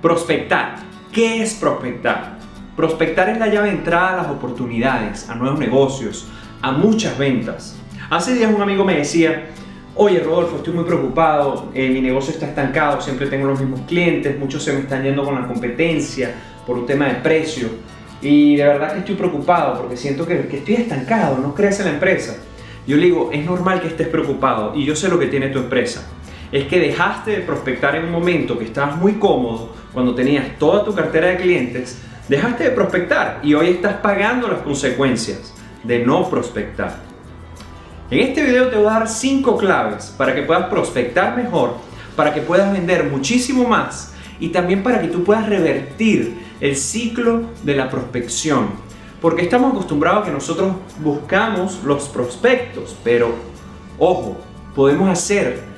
Prospectar. ¿Qué es prospectar? Prospectar es la llave de entrada a las oportunidades, a nuevos negocios, a muchas ventas. Hace días un amigo me decía: oye Rodolfo, estoy muy preocupado, mi negocio está estancado, siempre tengo los mismos clientes, muchos se me están yendo con la competencia por un tema de precio y de verdad que estoy preocupado porque siento que estoy estancado, no crece la empresa. Yo le digo: es normal que estés preocupado y yo sé lo que tiene tu empresa. Es que dejaste de prospectar en un momento que estabas muy cómodo, cuando tenías toda tu cartera de clientes, dejaste de prospectar y hoy estás pagando las consecuencias de no prospectar. En este video te voy a dar 5 claves para que puedas prospectar mejor, para que puedas vender muchísimo más y también para que tú puedas revertir el ciclo de la prospección. Porque estamos acostumbrados a que nosotros buscamos los prospectos, pero ojo, podemos hacer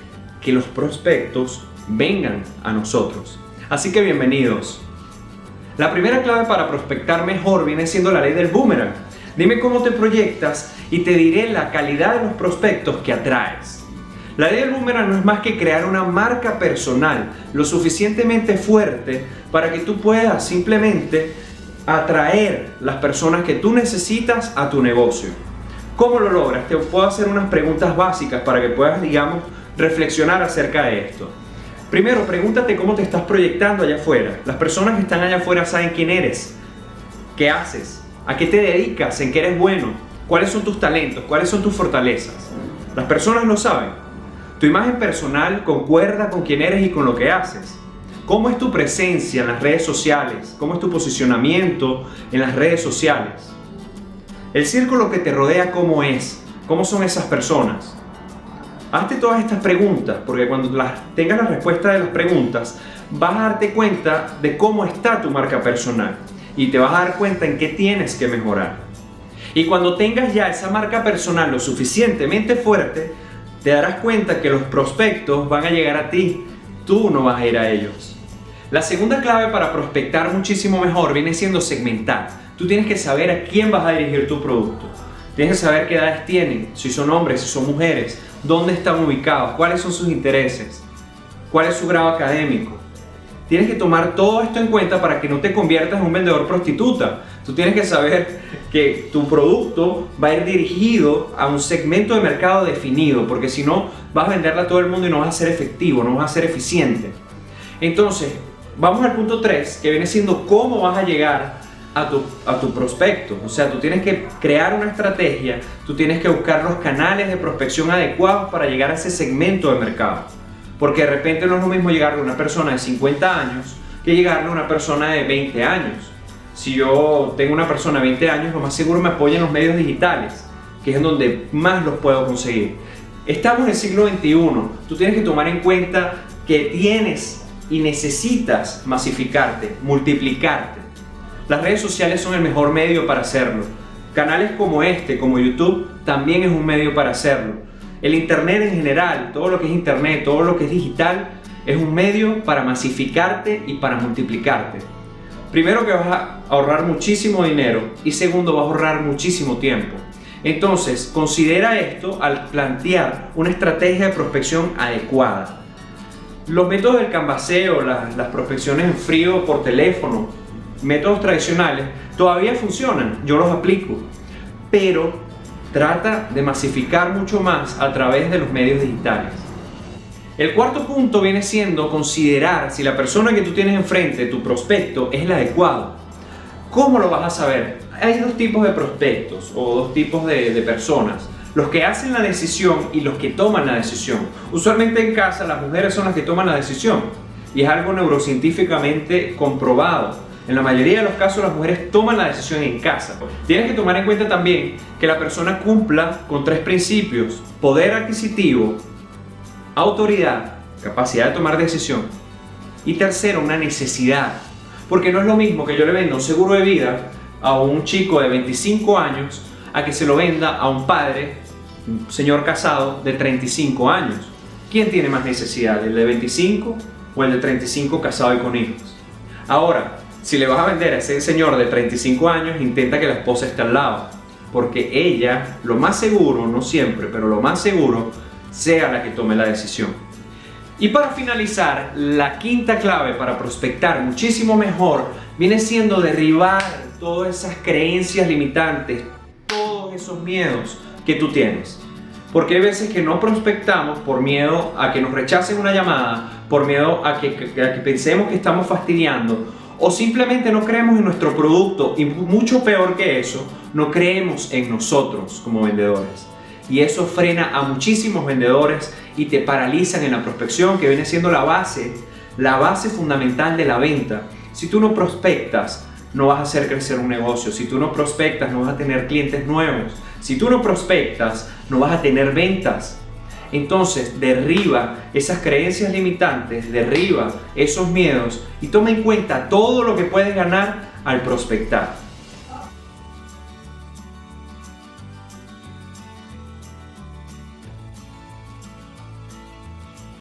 que los prospectos vengan a nosotros. Así que bienvenidos. La primera clave para prospectar mejor viene siendo la ley del boomerang. Dime cómo te proyectas y te diré la calidad de los prospectos que atraes. La ley del boomerang no es más que crear una marca personal lo suficientemente fuerte para que tú puedas simplemente atraer las personas que tú necesitas a tu negocio. ¿Cómo lo logras? Te puedo hacer unas preguntas básicas para que puedas, reflexionar acerca de esto. Primero, pregúntate cómo te estás proyectando allá afuera. Las personas que están allá afuera saben quién eres, qué haces, a qué te dedicas, en qué eres bueno, cuáles son tus talentos, cuáles son tus fortalezas. Las personas lo saben. Tu imagen personal concuerda con quién eres y con lo que haces. ¿Cómo es tu presencia en las redes sociales? ¿Cómo es tu posicionamiento en las redes sociales? El círculo que te rodea, ¿cómo es? ¿Cómo son esas personas? Hazte todas estas preguntas, porque cuando tengas la respuesta de las preguntas, vas a darte cuenta de cómo está tu marca personal y te vas a dar cuenta en qué tienes que mejorar. Y cuando tengas ya esa marca personal lo suficientemente fuerte, te darás cuenta que los prospectos van a llegar a ti, tú no vas a ir a ellos. La segunda clave para prospectar muchísimo mejor viene siendo segmentar. Tú tienes que saber a quién vas a dirigir tu producto. Tienes que saber qué edades tienen, si son hombres, si son mujeres, dónde están ubicados, cuáles son sus intereses, cuál es su grado académico. Tienes que tomar todo esto en cuenta para que no te conviertas en un vendedor prostituta. Tú tienes que saber que tu producto va a ir dirigido a un segmento de mercado definido, porque si no vas a venderla a todo el mundo y no vas a ser efectivo, no vas a ser eficiente. Entonces, vamos al punto 3, que viene siendo cómo vas a llegar a tu prospecto. O sea, tú tienes que crear una estrategia, tú tienes que buscar los canales de prospección adecuados para llegar a ese segmento de mercado. Porque de repente no es lo mismo llegarle a una persona de 50 años que llegarle a una persona de 20 años. Si yo tengo una persona de 20 años, lo más seguro me apoya en los medios digitales, que es en donde más los puedo conseguir. Estamos en el siglo XXI, tú tienes que tomar en cuenta que tienes y necesitas masificarte, multiplicarte. Las redes sociales son el mejor medio para hacerlo. Canales como este, como YouTube, también es un medio para hacerlo. El internet en general, todo lo que es internet, todo lo que es digital, es un medio para masificarte y para multiplicarte. Primero, que vas a ahorrar muchísimo dinero y segundo, vas a ahorrar muchísimo tiempo. Entonces, considera esto al plantear una estrategia de prospección adecuada. Los métodos del canvaseo, las prospecciones en frío por teléfono, métodos tradicionales todavía funcionan, yo los aplico, pero trata de masificar mucho más a través de los medios digitales. El cuarto punto viene siendo considerar si la persona que tú tienes enfrente, tu prospecto, es el adecuado. ¿Cómo lo vas a saber? Hay 2 tipos de prospectos o 2 tipos de personas: los que hacen la decisión y los que toman la decisión. Usualmente en casa las mujeres son las que toman la decisión y es algo neurocientíficamente comprobado. En la mayoría de los casos las mujeres toman la decisión en casa. Tienes que tomar en cuenta también que la persona cumpla con 3 principios: poder adquisitivo, autoridad, capacidad de tomar decisión, y tercero, una necesidad. Porque no es lo mismo que yo le venda un seguro de vida a un chico de 25 años a que se lo venda a un padre, un señor casado de 35 años. ¿Quién tiene más necesidad, el de 25 o el de 35 casado y con hijos? Ahora, si le vas a vender a ese señor de 35 años, intenta que la esposa esté al lado, porque ella, lo más seguro, no siempre, pero lo más seguro, sea la que tome la decisión. Y para finalizar, la quinta clave para prospectar muchísimo mejor viene siendo derribar todas esas creencias limitantes, todos esos miedos que tú tienes. Porque hay veces que no prospectamos por miedo a que nos rechacen una llamada, por miedo a que pensemos que estamos fastidiando, o simplemente no creemos en nuestro producto, y mucho peor que eso, no creemos en nosotros como vendedores. Y eso frena a muchísimos vendedores y te paralizan en la prospección, que viene siendo la base fundamental de la venta. Si tú no prospectas, no vas a hacer crecer un negocio. Si tú no prospectas, no vas a tener clientes nuevos. Si tú no prospectas, no vas a tener ventas. Entonces, derriba esas creencias limitantes, derriba esos miedos y toma en cuenta todo lo que puedes ganar al prospectar.